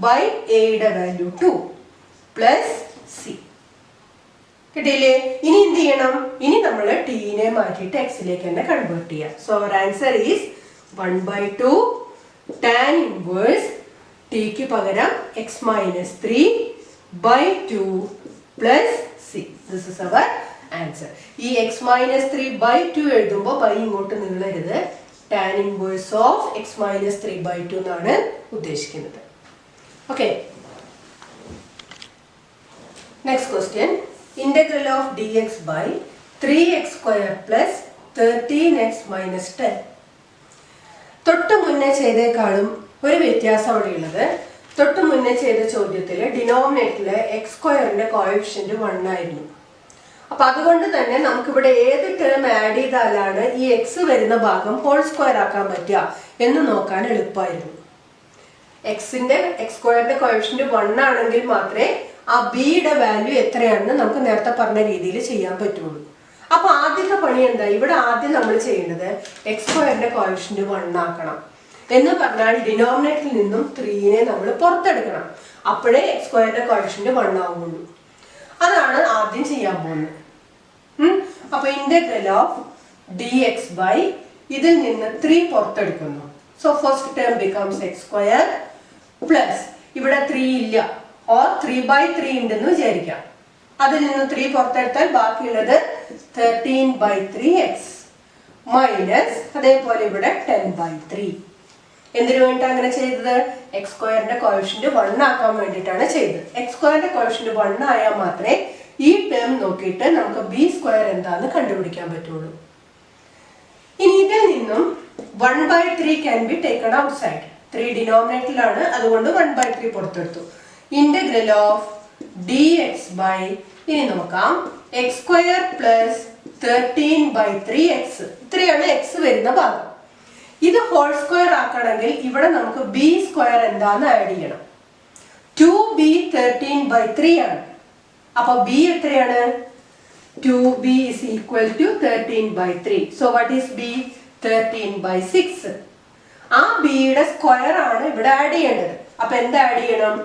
ബൈ എയുടെ വാല്യൂ 2 പ്ലസ് c. കിട്ടിയില്ലേ. ഇനി എന്ത് ചെയ്യണം, ഇനി നമ്മൾ ടിനെ മാറ്റിയിട്ട് എക്സിലേക്ക് തന്നെ കൺവേർട്ട് ചെയ്യാം. So our answer is 1/2 tan inverse ടിക്ക് പകരം x - 3 by 2 plus c. This is our answer. ഈ x - 3 ബൈ 2 എഴുതുമ്പോൾ ബൈ ഇങ്ങോട്ട് നീളരുത്. tan inverse of x - 3 by 2 എന്നാണ് ഉദ്ദേശിക്കുന്നത്. Okay. Next question. Integral of dx by 3x² plus 13x minus 10. തൊട്ട് മുന്നേ ചെയ്തേക്കാളും ഒരു വ്യത്യാസം അവിടെ ഉള്ളത്, തൊട്ട് മുന്നേ ചെയ്ത ചോദ്യത്തിൽ ഡിനോമിനേറ്ററിലെ x² കോഎഫിഷ്യന്റ് 1 ആയിരുന്നു. അപ്പൊ അതുകൊണ്ട് തന്നെ നമുക്കിവിടെ ഏത് ടേം ആഡ് ചെയ്താലാണ് ഈ x വരുന്ന ഭാഗം ഹോൾ സ്ക്വയർ ആക്കാൻ പറ്റുക എന്ന് നോക്കാൻ എളുപ്പമായിരുന്നു. x² കോഎഫിഷ്യന്റ് 1 ആണെങ്കിൽ മാത്രമേ ആ ബിയുടെ വാല്യൂ എത്രയാണെന്ന് നമുക്ക് നേരത്തെ പറഞ്ഞ രീതിയിൽ ചെയ്യാൻ പറ്റുള്ളൂ. അപ്പൊ ആദ്യത്തെ പണി എന്താ, ഇവിടെ ആദ്യം നമ്മൾ ചെയ്യേണ്ടത് x² കോഎഫിഷ്യന്റ് 1 ആക്കണം. എന്ന് പറഞ്ഞാൽ ഡിനോമിനേറ്ററിൽ നിന്നും 3നെ നമ്മൾ പുറത്തെടുക്കണം. അപ്പോഴേ x² കോഎഫിഷ്യന്റ് 1 ആവുള്ളൂ. അതാണ് ആദ്യം ചെയ്യാൻ പോകുന്നത്. അപ്പൊ ഇന്റഗ്രൽ ഓഫ് dx ബൈ ഇതിൽ നിന്ന് 3 പുറത്തെടുക്കുന്നു. So first term becomes x² plus ഇവിടെ 3 ഇല്ല, ഓർ 3/3 ഉണ്ടെന്ന് വിചാരിക്കാം. അതിൽ നിന്ന് 3 പുറത്തെടുത്താൽ ബാക്കിയുള്ളത് 13/3x മൈനസ് അതേപോലെ ഇവിടെ 10/3. എന്തിനു വേണ്ടിയിട്ടാണ് അങ്ങനെ ചെയ്തത്, x² കോഎഫിഷ്യന്റ് 1 ആക്കാൻ വേണ്ടിയിട്ടാണ് ചെയ്തത്. x² കോഎഫിഷ്യന്റ് 1 ആയാൽ മാത്രമേ ഈ ടേം നോക്കിയിട്ട് നമുക്ക് b² എന്താന്ന് കണ്ടുപിടിക്കാൻ പറ്റുള്ളൂ. ഇനി ഇതിൽ നിന്നും 1/3 ക്യാൻ ബി ടേക്കൺ ഔട്ട്സൈഡ്. 3 ഡിനോമിനേറ്ററിലാണ്, അതുകൊണ്ട് 1/3 പുറത്തെടുത്തു. ഇന്റഗ്രൽ ഓഫ് dx ബൈ ഇനി നോക്കാം x² പ്ലസ് 13/3x. ഇത്രയാണ് x വരുന്ന ഭാഗം. ഇത് ഹോൾ സ്ക്വയർ ആക്കണമെങ്കിൽ ഇവിടെ നമുക്ക് b² എന്താന്ന് ആഡ് ചെയ്യണം. 2b 13/3 ആണ്. അപ്പൊ b എത്രയാണ്, 2b is equal to 13/3. so what is b, 13/6. ആ ബിയുടെ സ്ക്വയർ ആണ് ഇവിടെ ആഡ് ചെയ്യേണ്ടത്. അപ്പൊ എന്താ ആഡ് ചെയ്യണം,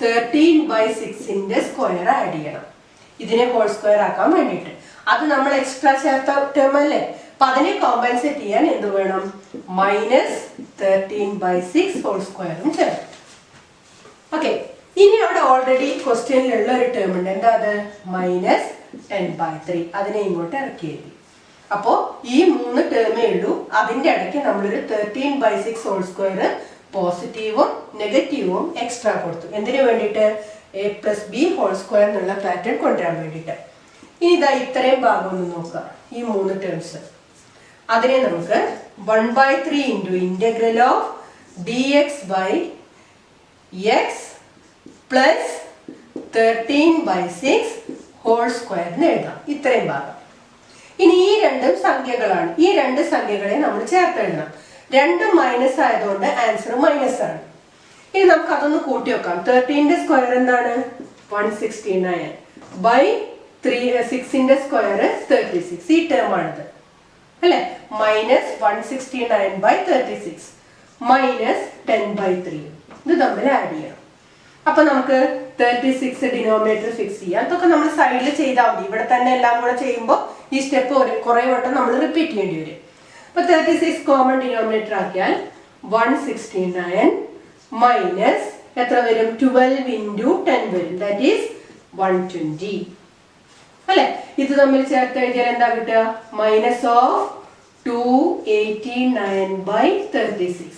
13/6ന്റെ സ്ക്വയർ ആഡ് ചെയ്യണം ഇതിനെ ഹോൾ സ്ക്വയർ ആക്കാൻ വേണ്ടിയിട്ട്. അത് നമ്മൾ എക്സ്ട്രാ ചേർത്ത ടേം അല്ലേ. അപ്പൊ അതിനെ കോമ്പൻസേറ്റ് ചെയ്യാൻ എന്ത് വേണം, -13/6 ഹോൾ സ്ക്വയറും ചേർത്ത്. ഓക്കെ. ഇനി അവിടെ ഓൾറെഡി ക്വസ്റ്റ്യനിലുള്ള ഒരു ടേം ഉണ്ട്, എന്താ അത്, -10/3. അതിനെ ഇങ്ങോട്ട് ഇറക്കി എഴുതി. അപ്പോൾ ഈ 3 ടേമേ ഉള്ളൂ. അതിൻ്റെ ഇടയ്ക്ക് നമ്മളൊരു 13/6 ഹോൾ സ്ക്വയർ പോസിറ്റീവും നെഗറ്റീവും എക്സ്ട്രാ കൊടുത്തു. എന്തിനു വേണ്ടിയിട്ട്? a+b ഹോൾ സ്ക്വയർ എന്നുള്ള പാറ്റേൺ കൊണ്ടുവരാൻ വേണ്ടിയിട്ട്. ഇനി ഇതാ ഇത്രയും ഭാഗം ഒന്ന് നോക്കുക. ഈ 3 ടേംസ് അതിനെ നമുക്ക് 1/3 into integral of dx by x plus 13/6 whole square എന്ന് എഴുതാം. ഇത്രയും ഭാഗം. ഇനി ഈ രണ്ടും സംഖ്യകളാണ്. ഈ രണ്ട് സംഖ്യകളെ നമ്മൾ ചേർത്ത് എഴുതണം. രണ്ടും മൈനസ് ആയതുകൊണ്ട് ആൻസർ മൈനസ് ആണ്. ഇനി നമുക്ക് അതൊന്ന് കൂട്ടി വെക്കാം. 13ന്റെ സ്ക്വയർ എന്താണ്? 169 ബൈ 6ന്റെ സ്ക്വയർ 36. ഈ ടേം ആണിത് അല്ലെ. Minus 169/36 minus 10/3. ഇത് തമ്മിൽ ആഡ് ചെയ്യണം. അപ്പൊ നമുക്ക് 36 ഡിനോമിനേറ്റർ ഫിക്സ് ചെയ്യാം. അതൊക്കെ നമ്മൾ സൈഡിൽ ചെയ്താൽ മതി. ഇവിടെ തന്നെ എല്ലാം കൂടെ ചെയ്യുമ്പോൾ ഈ സ്റ്റെപ്പ് കുറെ വട്ടം നമ്മൾ റിപ്പീറ്റ് ചെയ്യേണ്ടി വരും. അപ്പൊ 36 കോമൺ ഡിനോമിനേറ്റർ ആക്കിയാൽ 169 മൈനസ് എത്ര വരും? 12 ഇൻറ്റു 10 വരും. ദാറ്റ് ഈസ് 120 അല്ലെ. ഇത് തമ്മിൽ ചേർത്ത് കഴിഞ്ഞാൽ എന്താ കിട്ടുക? മൈനസ് ഓഫ് 289/36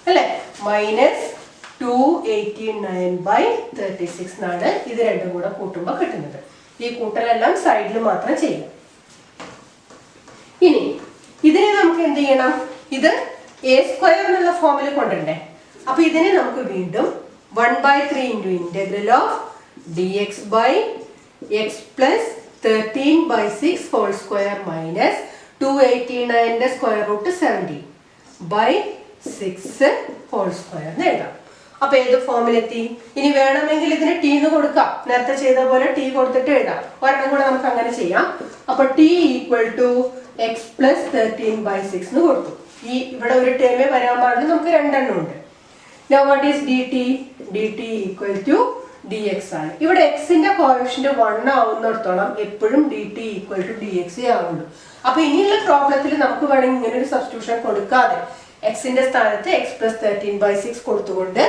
അല്ലെ. മൈനസ് 289/36 എന്നാണ് ഇത് രണ്ടും കൂടെ കൂട്ടുമ്പോൾ കിട്ടുന്നത്. ഈ കൂട്ടലെല്ലാം സൈഡിൽ മാത്രം ചെയ്യാം. ഇനി ഇതിനെ നമുക്ക് എന്ത് ചെയ്യണം? ഇത് a സ്ക്വയർ എന്നുള്ള ഫോമിൽ കൊണ്ടുവരണ്ടേ? അപ്പൊ ഇതിനെ നമുക്ക് വീണ്ടും 1/3 into integral of dx by x plus 13/6 whole square minus 289ന്റെ സ്ക്വയർ റൂട്ട് 70/6 ഹോൾ സ്ക്വയർ എന്ന് എഴുതാം. അപ്പൊ ഏത് ഫോമിലെത്തി? ഇനി വേണമെങ്കിൽ ഇതിന് ടി എന്ന് കൊടുക്കാം. നേരത്തെ ചെയ്ത പോലെ ടി കൊടുത്തിട്ട് എഴുതാം. ഒരെണ്ണം കൂടെ നമുക്ക് അങ്ങനെ ചെയ്യാം. അപ്പൊ t equal to x plus 13/6 എന്ന് കൊടുത്തു. ഈ ഇവിടെ ഒരു ടേമേ വരാൻ പാടില്ല, നമുക്ക് രണ്ടെണ്ണം ഉണ്ട്. Now what is dt? dt equal to dx ആണ്. ഇവിടെ എക്സിന്റെ കോഎഫിഷ്യന്റ് 1 ആവുന്നിടത്തോളം എപ്പോഴും dt ഈക്വൽ ടു dx ആവുള്ളൂ. അപ്പൊ ഇനിയുള്ള പ്രോബ്ലത്തിൽ നമുക്ക് വേണമെങ്കിൽ ഇങ്ങനെ ഒരു സബ്സ്റ്റിറ്റ്യൂഷൻ കൊടുക്കാതെ എക്സിന്റെ സ്ഥാനത്ത് എക്സ് പ്ലസ് 13/6 കൊടുത്തുകൊണ്ട്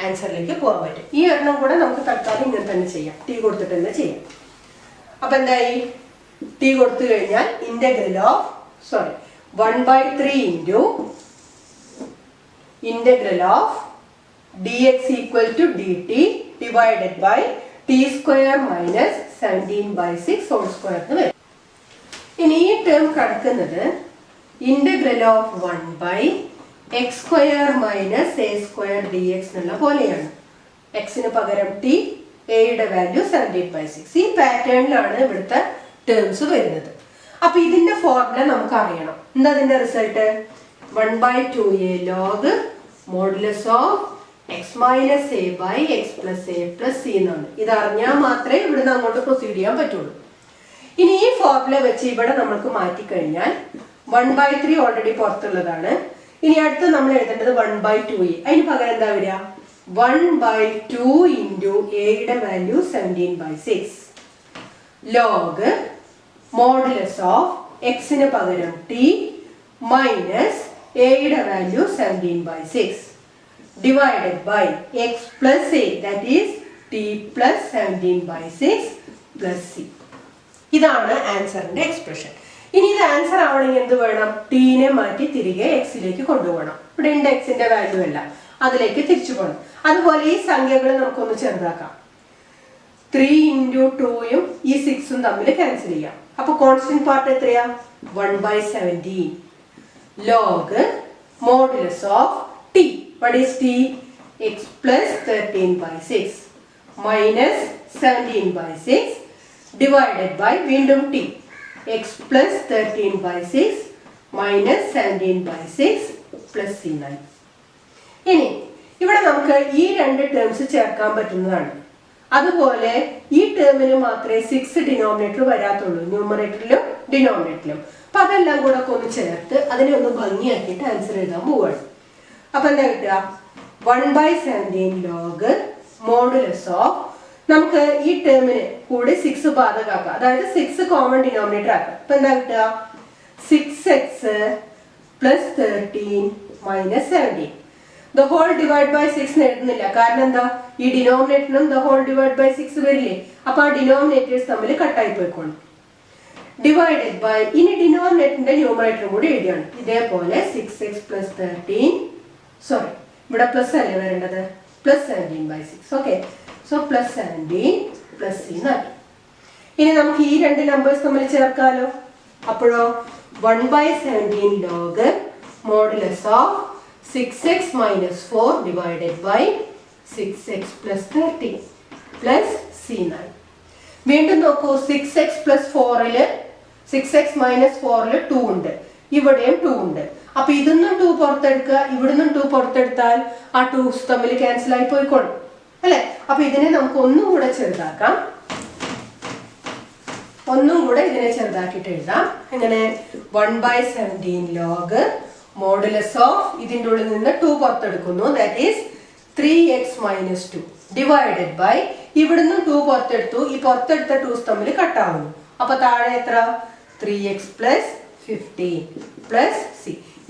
ആൻസറിലേക്ക് പോകാൻ പറ്റും. ഈ ഒരെണ്ണം കൂടെ നമുക്ക് തൽക്കാലം ഇങ്ങനെ തന്നെ ചെയ്യാം. ടി കൊടുത്തിട്ട് തന്നെ ചെയ്യാം. അപ്പൊ എന്തായി? ടി കൊടുത്തു കഴിഞ്ഞാൽ integral of 1/3 into integral of dx equal to dt divided by t square minus 17/6 whole square എന്ന് വരും. ഇനി ഈ ടേം കിടക്കുന്നത് integral of 1/x square minus a square dx എന്നുള്ള പോലെയാണ്. എക്സിന് പകരം ടി, എയുടെ വാല്യൂ 17/6. ഈ പാറ്റേണിലാണ് ഇവിടുത്തെ ടേംസ് വരുന്നത്. അപ്പൊ ഇതിന്റെ ഫോർമുല നമുക്ക് അറിയണം. എന്താ അതിന്റെ result? 1/2a log modulus of x minus a by x plus a plus c എന്നാണ്. ഇത് അറിഞ്ഞാൽ മാത്രമേ ഇവിടുന്ന് അങ്ങോട്ട് പ്രൊസീഡ് ചെയ്യാൻ പറ്റുള്ളൂ. ഇനി ഈ ഫോർമുല വെച്ച് ഇവിടെ നമുക്ക് മാറ്റിക്കഴിഞ്ഞാൽ 1/3 ഓൾറെഡി പുറത്തുള്ളതാണ്. ഇനി അടുത്ത് നമ്മൾ എഴുതേണ്ടത് 1/2a. അതിന് പകരം എന്താ വരിക? 1/2 ഇൻറ്റു എയുടെ വാല്യൂ 17/6 ലോഗ് മോഡുലസ് ഓഫ് എക്സിന് പകരം ടി മൈനസ് എയുടെ value 17/6 divided by x plus a that is t plus 17/6 plus c. ഇതാണ് ആൻസറിന്റെ എക്സ്പ്രഷൻ. ഇനി ഇത് ആൻസർ ആവണമെങ്കിൽ എന്ത് വേണം? ടീനെ മാറ്റി തിരികെ എക്സിലേക്ക് കൊണ്ടുപോകണം. ഇവിടെ ഉണ്ട് എക്സിന്റെ വാല്യൂ അല്ല, അതിലേക്ക് തിരിച്ചു പോകണം. അതുപോലെ ഈ സംഖ്യകൾ നമുക്കൊന്ന് ചെറുതാക്കാം. 3 ഇൻറ്റു 2യും ഈ 6ഉം തമ്മിൽ ക്യാൻസൽ ചെയ്യാം. അപ്പൊ കോൺസ്റ്റന്റ് പാർട്ട് എത്രയാ? 1/17 log modulus of T. What is t? x plus 13/6 minus 17/6 divided by വീണ്ടും t. x plus 13/6 minus 17/6 plus c9. ഇനി ഇവിടെ നമുക്ക് ഈ രണ്ട് ടേംസ് ചേർക്കാൻ പറ്റുന്നതാണ്. അതുപോലെ ഈ ടേമിന് മാത്രമേ 6 ഡിനോമിനേറ്റർ വരാത്തുള്ളൂ, ന്യൂമറേറ്ററിലും ഡിനോമിനേറ്ററിലും. അപ്പൊ അതെല്ലാം കൂടെ ഒന്ന് ചേർത്ത് അതിനെ ഒന്ന് ഭംഗിയാക്കിയിട്ട് ആൻസർ എഴുതാൻ പോവാണ്. അപ്പൊ എന്താ കിട്ടുക? 1/17 ലോഗ് മോഡുലസ് ഓഫ് നമുക്ക് ഈ ടേമിന് കൂടി 6 ബാധകാക്കാം, അതായത് 6 കോമൺ ഡിനോമിനേറ്റർ ആക്കാം. അപ്പൊ എന്താ കിട്ടുക? 6x plus 13 minus 17. The whole divide by 6 എഴുതുന്നില്ല. കാരണം എന്താ? ഈ ഡിനോമിനേറ്ററിനും ദ ഹോൾ ഡിവൈഡ് ബൈ 6 വരില്ലേ? അപ്പൊ ആ ഡിനോമിനേറ്റേഴ്സ് തമ്മിൽ കട്ടായി പോയിക്കോളും. ഡിവൈഡഡ് ബൈ ഇനി ഡിനോമിനേറ്ററിന്റെ ന്യൂമറേറ്റർ കൂടി എഴുതിയാണ്. ഇതേപോലെ 6x + 13 സോറി ഇവിടെ പ്ലസ് അല്ലേ വരേണ്ടത്, +17/6. ഓക്കെ, സോ +17 + c എന്നാക്കി. ഇനി നമുക്ക് ഈ രണ്ട് നമ്പേഴ്സ് തമ്മിൽ ചേർക്കാലോ. അപ്പോഴോ 1/17 log modulus of 6x - 4 divided by 6x + 13 plus c9. വീണ്ടും നോക്കൂ, 6x + 4 6x - 4 2 ഉണ്ട്, ഇവിടെയും 2 ഉണ്ട്. അപ്പൊ ഇതൊന്നും 2 പുറത്തെടുക്കുക, ഇവിടുന്നും 2 പുറത്തെടുത്താൽ ആ 2's തമ്മിൽ ക്യാൻസൽ ആയി പോയിക്കോളും അല്ലെ. അപ്പൊ ഇതിനെ നമുക്ക് ഒന്നും കൂടെ ചെറുതാക്കാം, ഇതിനെ ചെറുതാക്കിയിട്ട് എഴുതാം. എങ്ങനെ? 1/17 log മോഡുലസ് ഓഫ് ഇതിൻ്റെ ഉള്ളിൽ നിന്ന് 2 പുറത്തെടുക്കുന്നു, that is 3x - 2 divided by ഇവിടുന്ന് 2 പുറത്തെടുത്തു, ഈ പുറത്തെടുത്ത 2's തമ്മിൽ കട്ടാവുന്നു. അപ്പൊ താഴെ എത്ര? 3x + 15 + c.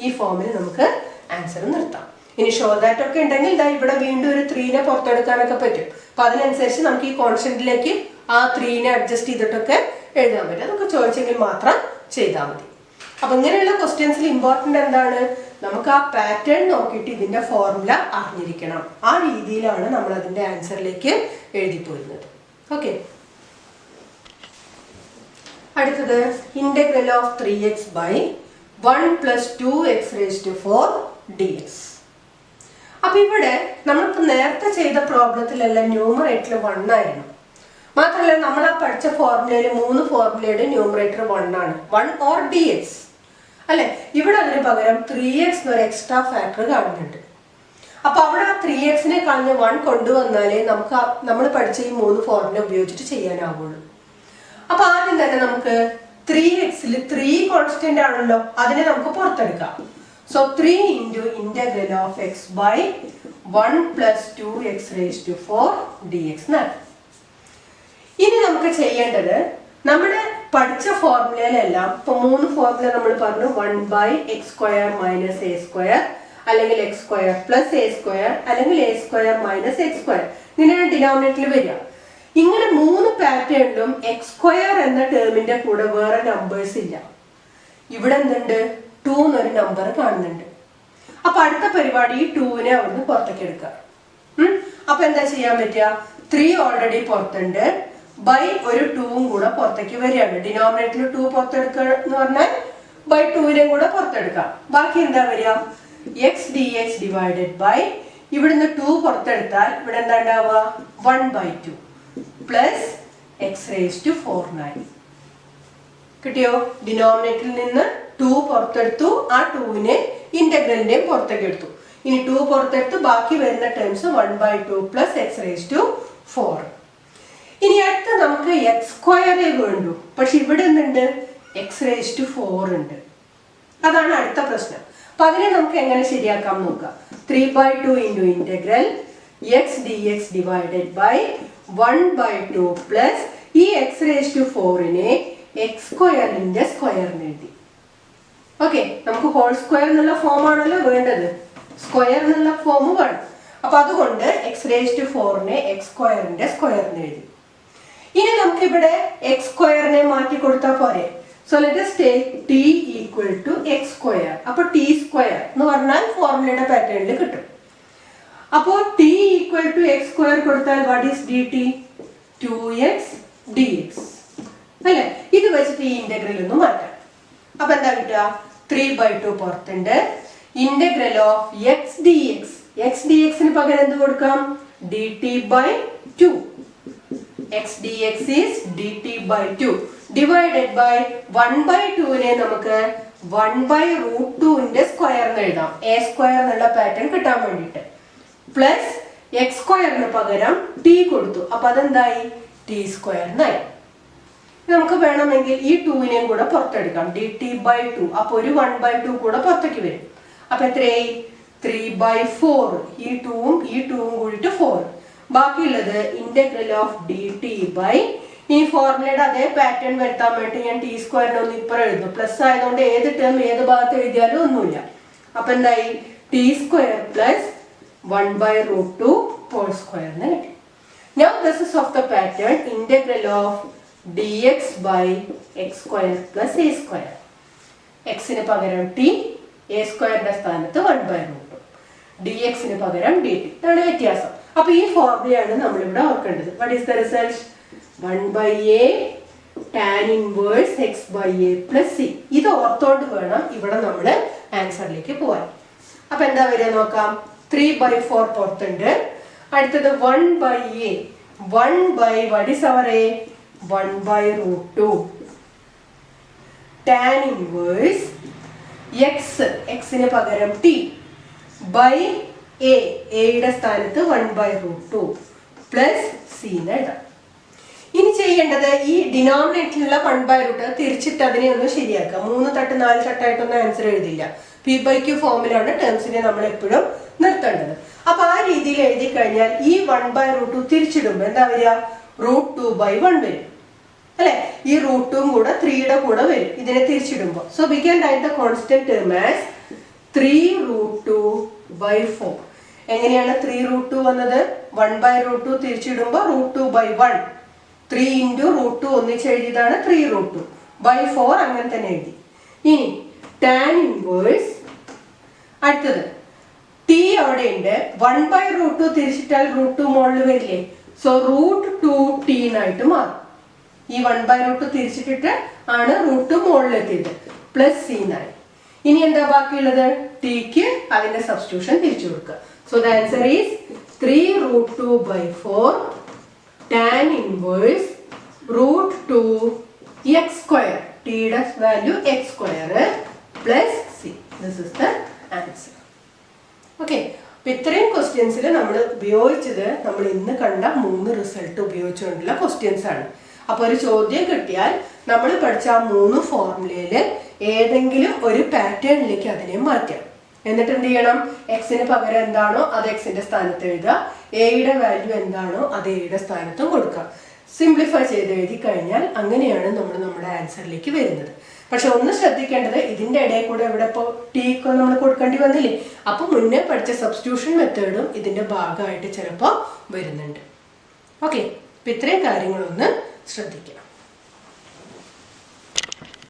ഈ ഫോമിൽ നമുക്ക് ആൻസർ നിർത്താം. ഇനി ഷോ ദാറ്റ് ഒക്കെ ഉണ്ടെങ്കിൽ ഇവിടെ വീണ്ടും ഒരു 3നെ പുറത്തെടുക്കാനൊക്കെ പറ്റും. അപ്പൊ അതിനനുസരിച്ച് നമുക്ക് ഈ കോൺസ്റ്റന്റിലേക്ക് ആ 3നെ അഡ്ജസ്റ്റ് ചെയ്തിട്ടൊക്കെ എഴുതാൻ പറ്റും. അതൊക്കെ ചോദിച്ചെങ്കിൽ മാത്രം ചെയ്താൽ മതി. അപ്പൊ ഇങ്ങനെയുള്ള ക്വസ്റ്റ്യൻസിൽ ഇമ്പോർട്ടൻ്റ് എന്താണ്? നമുക്ക് ആ പാറ്റേൺ നോക്കിയിട്ട് ഇതിന്റെ ഫോർമുല അറിഞ്ഞിരിക്കണം. ആ രീതിയിലാണ് നമ്മൾ അതിന്റെ ആൻസറിലേക്ക് എഴുതി പോരുന്നത്. ഓക്കെ, അടുത്തത് integral of 3x by 1 + 2x⁴ dx. അപ്പൊ ഇവിടെ നമ്മളിപ്പോ നേരത്തെ ചെയ്ത പ്രോബ്ലത്തിലെല്ലാം ന്യൂമറേറ്റർ 1 ആയിരുന്നു. മാത്രമല്ല നമ്മൾ ആ പഠിച്ച ഫോർമുലയിൽ 3 ഫോർമുലയുടെ ന്യൂമറേറ്റർ 1 ആണ്, 1 or dx അല്ലെ. ഇവിടെ അതിന് പകരം 3x എന്നൊരു എക്സ്ട്രാ ഫാക്ടർ കാണുന്നുണ്ട്. അപ്പൊ അവിടെ ആ 3xനെ കളഞ്ഞ് 1 കൊണ്ടുവന്നാലേ നമുക്ക് നമ്മൾ പഠിച്ച ഈ 3 ഫോർമുല ഉപയോഗിച്ചിട്ട് ചെയ്യാനാവുള്ളൂ. അപ്പൊ ആദ്യം തന്നെ നമുക്ക് 3xൽ 3 കോൺസ്റ്റന്റ് ആണല്ലോ, അതിനെ നമുക്ക് പുറത്തെടുക്കാം. So 3 × integral of x by 1 + 2x⁴ dx എന്നാണ്. ഇനി നമുക്ക് ചെയ്യേണ്ടത് നമ്മുടെ പഠിച്ച ഫോർമുലയിലെല്ലാം ഇപ്പൊ 3 ഫോർമുല നമ്മൾ പറഞ്ഞു, 1/x² - a², അല്ലെങ്കിൽ x² + a², അല്ലെങ്കിൽ a² - x². ഇങ്ങനെയാണ് ഡിനോമിനേറ്ററിൽ വരിക. ഇങ്ങനെ 3 പാറ്റേണിലും x² എന്ന ടേമിന്റെ കൂടെ വേറെ നമ്പേഴ്സ് ഇല്ല. ഇവിടെ എന്തുണ്ട്? 2 എന്നൊരു നമ്പർ കാണുന്നുണ്ട്. അപ്പൊ അടുത്ത പരിപാടി ഈ 2നെ അവിടുന്ന് പുറത്തേക്ക് എടുക്കുക. അപ്പൊ എന്താ ചെയ്യാൻ പറ്റുക? 3 ഓൾറെഡി പുറത്തുണ്ട്, ബൈ ഒരു 2ഉം കൂടെ പുറത്തേക്ക് വരികയാണ്. ഡിനോമിനേറ്ററിൽ 2 പുറത്തെടുക്കുക എന്ന് പറഞ്ഞാൽ ബൈ 2നെയും കൂടെ പുറത്തെടുക്കാം. ബാക്കി എന്താ വരിക? x dx ഡിവൈഡഡ് ബൈ ഇവിടുന്ന് 2 പുറത്തെടുത്താൽ ഇവിടെ എന്താ ഉണ്ടാവുക? 1/2 പ്ലസ് x⁴9. കിട്ടിയോ? ഡിനോമിനേറ്ററിൽ നിന്ന് 2 പുറത്തെടുത്തു, ആ 2നെ ഇന്റഗ്രലിന്റെയും പുറത്തേക്ക് എടുത്തു. ഇനി 2 പുറത്തെടുത്ത് ബാക്കി വരുന്ന ടേംസ് 1/2 പ്ലസ് x⁴. ഇനി അടുത്ത നമുക്ക് x² വേണ്ടു, പക്ഷെ ഇവിടെ എന്തുണ്ട്? x⁴ ഉണ്ട്. അതാണ് അടുത്ത പ്രശ്നം. അപ്പൊ അതിനെ നമുക്ക് എങ്ങനെ ശരിയാക്കാം നോക്കാം. 3/2 × ഇന്റഗ്രൽ x dx divided by 1/2 plus ഈ x⁴നെ x² സ്ക്വയറിന് എഴുതി. ഓക്കെ, നമുക്ക് ഹോൾ സ്ക്വയർ എന്നുള്ള ഫോം ആണല്ലോ വേണ്ടത്, സ്ക്വയർ എന്നുള്ള ഫോം വേണം. അപ്പൊ അതുകൊണ്ട് x⁴നെ x² സ്ക്വയറിന് എഴുതി. ഇനി നമുക്ക് ഇവിടെ x² മാറ്റി കൊടുത്താൽ പോരെ. So let us take t = x². അപ്പൊ t² എന്ന് പറഞ്ഞാൽ ഫോർമുലയുടെ പാറ്റേണിൽ കിട്ടും. അപ്പോ t = x² കൊടുത്താൽ what is dt? 2x dx അല്ലെ. ഇത് വെച്ചിട്ട് ഈ ഇന്റഗ്രൽ ഒന്ന് മാറ്റാം. അപ്പൊ എന്താ കിട്ടുക? 3/2 പുറത്തുണ്ട്, integral of x dx. x dxന് പകരം എന്ത് കൊടുക്കാം? dt/2. x dx is dt/2 divided by 1/2നെ നമുക്ക് 1/√2ന്റെ സ്ക്വയർ എന്ന് എഴുതാം, a² എന്നുള്ള പാറ്റേൺ കിട്ടാൻ വേണ്ടിയിട്ട്. പ്ലസ് x² പകരം t കൊടുത്തു, അപ്പൊ അതെന്തായി? t² എന്നായി. നമുക്ക് വേണമെങ്കിൽ ഈ 2നെയും കൂടെ പുറത്തെടുക്കാം, dt/2. അപ്പൊ ഒരു 1/2 കൂടെ പുറത്തേക്ക് വരും. അപ്പൊ എത്രയായി? 3/4. ഈ 2ഉം കൂടിയിട്ട് 4. ബാക്കിയുള്ളത് ഇന്റഗ്രൽ ഓഫ് dt/, ഈ ഫോർമുലയുടെ അതേ പാറ്റേൺ വരുത്താൻ വേണ്ടി ഞാൻ t² ഒന്ന് ഇപ്പുറം എഴുതും. പ്ലസ് ആയതുകൊണ്ട് ഏത് ടേം ഏത് ഭാഗത്ത് എഴുതിയാലും ഒന്നുമില്ല. അപ്പൊ എന്തായി? t² പ്ലസ് 1/√2 ഹോൾ സ്ക്വയർ എന്ന് കിട്ടി. Now this is of the pattern integral of dx by x square plus a square. എക്സിന് പകരം ടി, എ സ്ക്വയറിന്റെ സ്ഥാനത്ത് 1/√2, dx-ന് പകരം dt. ഇതാണ് വ്യത്യാസം. അപ്പൊ ഈ ഫോർമുലയാണ് നമ്മളിവിടെ ഓർക്കേണ്ടത്. What is the result? 1/a tan inverse x by a plus c. ഇത് ഓർത്തോണ്ട് വേണം ഇവിടെ നമ്മൾ ആൻസറിലേക്ക് പോവാൻ. അപ്പൊ എന്താ വരിക നോക്കാം. 3/4 പുറത്തുണ്ട്. അടുത്തത് 1/a. 1/, what is our a? 1/√2 tan inverse x-ന് പകരം t by a, യുടെ സ്ഥാനത്ത് 1/√2 പ്ലസ് c എന്ന് എഴുതാം. ഇനി ചെയ്യേണ്ടത് ഈ ഡിനോമിനേറ്ററിലുള്ള 1/√2 തിരിച്ചിട്ട് അതിനെ ഒന്ന് ശരിയാക്കാം. 3 തട്ട് 4 തട്ടായിട്ടൊന്നും ആൻസർ എഴുതില്ല. p/q ഫോമിലാണ് ടേംസിനെ നമ്മൾ എപ്പോഴും നിർത്തേണ്ടത്. അപ്പൊ ആ രീതിയിൽ എഴുതി കഴിഞ്ഞാൽ ഈ 1/√2 തിരിച്ചിടുമ്പോൾ എന്താ വരിക? √2/1 വരും അല്ലെ? ഈ √2 കൂടെ 3യുടെ കൂടെ വരും ഇതിനെ തിരിച്ചിടുമ്പോൾ. So we can write the constant term as 3√2/4. എങ്ങനെയാണ് 3√2 വന്നത്? 1/√2 തിരിച്ചിടുമ്പോൾ √2/1, 3 × √2 ഒന്നിച്ച് എഴുതിയതാണ് 3√2/4. അങ്ങനെ തന്നെ എഴുതി. ഇനി tan ഇൻവേഴ്സ്, അടുത്തത് t അവിടെ ഉണ്ട്. 1/√2 തിരിച്ചിട്ടാൽ √2 മുകളിൽ വരില്ലേ? സോ √2t എന്നായിട്ട് മാറും. ഈ 1/√2 തിരിച്ചിട്ടിട്ട് ആണ് √2 മുകളിലെത്തിയത്, പ്ലസ് c എന്നായി. ഇനി എന്താ ബാക്കിയുള്ളത്? ടിക്ക് അതിന്റെ സബ്സ്റ്റിറ്റ്യൂഷൻ തിരിച്ചു കൊടുക്കുക. So the answer is 3√2/4 tan inverse √2x². ടിയുടെ value x² plus c. This is the answer. Okay. അപ്പൊ ഇത്രയും ക്വസ്റ്റ്യൻസിൽ നമ്മൾ ഉപയോഗിച്ചത് നമ്മൾ ഇന്ന് കണ്ട 3 റിസൾട്ട് ഉപയോഗിച്ചുകൊണ്ടുള്ള ക്വസ്റ്റ്യൻസ് ആണ്. അപ്പൊ ഒരു ചോദ്യം കിട്ടിയാൽ നമ്മൾ പഠിച്ച ആ 3 ഫോർമുലയിൽ ഏതെങ്കിലും ഒരു പാറ്റേണിലേക്ക് അതിനെ മാറ്റാം. എന്നിട്ട് എന്ത് ചെയ്യണം? എക്സിന് പകരം എന്താണോ അത് എക്സിന്റെ സ്ഥാനത്ത് എഴുതുക, എയുടെ വാല്യൂ എന്താണോ അത് എയുടെ സ്ഥാനത്തും കൊടുക്കുക. സിംപ്ലിഫൈ ചെയ്ത് എഴുതി കഴിഞ്ഞാൽ അങ്ങനെയാണ് നമ്മൾ നമ്മുടെ ആൻസറിലേക്ക് വരുന്നത്. പക്ഷെ ഒന്ന് ശ്രദ്ധിക്കേണ്ടത്, ഇതിന്റെ ഇടയിൽ കൂടെ ഇവിടെ ഇപ്പോൾ ടീക്ക് നമ്മൾ കൊടുക്കേണ്ടി വന്നില്ലേ? അപ്പൊ മുന്നേ പഠിച്ച സബ്സ്റ്റിറ്റ്യൂഷൻ മെത്തേഡും ഇതിന്റെ ഭാഗമായിട്ട് ചിലപ്പോൾ വരുന്നുണ്ട്. ഓക്കെ. അപ്പൊ ഇത്രയും കാര്യങ്ങളൊന്ന് ശ്രദ്ധിക്കണം.